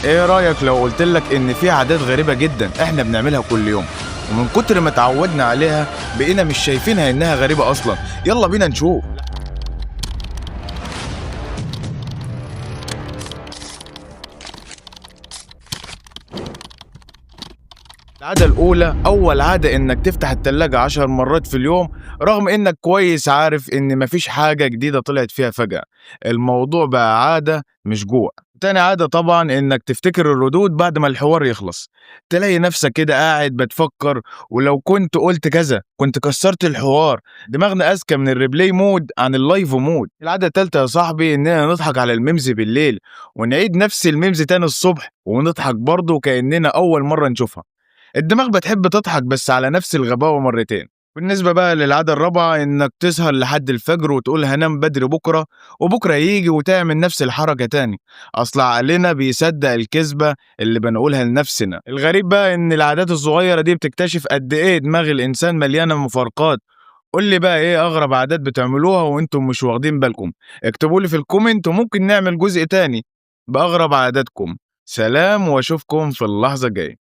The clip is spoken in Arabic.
ايه رأيك لو قلتلك ان في عادات غريبة جدا احنا بنعملها كل يوم، ومن كتر ما اتعودنا عليها بقينا مش شايفينها انها غريبة اصلا؟ يلا بينا نشوف. العادة الأولى، أول عادة إنك تفتح التلاجة 10 مرات في اليوم، رغم إنك كويس عارف إن مفيش حاجة جديدة طلعت فيها فجأة. الموضوع بقى عادة مش جوع. تاني عادة طبعا إنك تفتكر الردود بعد ما الحوار يخلص، تلاقي نفسك كده قاعد بتفكر، ولو كنت قلت كذا كنت كسرت الحوار. دماغنا أذكى من الريبلاي مود عن اللايف مود. العادة التالتة يا صاحبي إننا نضحك على الميمز بالليل، ونعيد نفس الميمز تاني الصبح ونضحك برضه كأننا أول مرة نشوفها. الدماغ بتحب تضحك بس على نفس الغباوة مرتين. بالنسبة بقى للعادة الرابعة، إنك تسهر لحد الفجر وتقول هنام بدري بكرة، وبكرة يجي وتعمل نفس الحركة تاني. أصل عقلنا بيصدق الكذبة اللي بنقولها لنفسنا. الغريب بقى إن العادات الصغيرة دي بتكتشف قد إيه دماغ الإنسان مليانة مفارقات. قول لي بقى إيه أغرب عادات بتعملوها وإنتم مش واخدين بالكم؟ اكتبوا لي في الكومنت وممكن نعمل جزء تاني بأغرب عاداتكم. سلام وأشوفكم في اللحظة الجاية.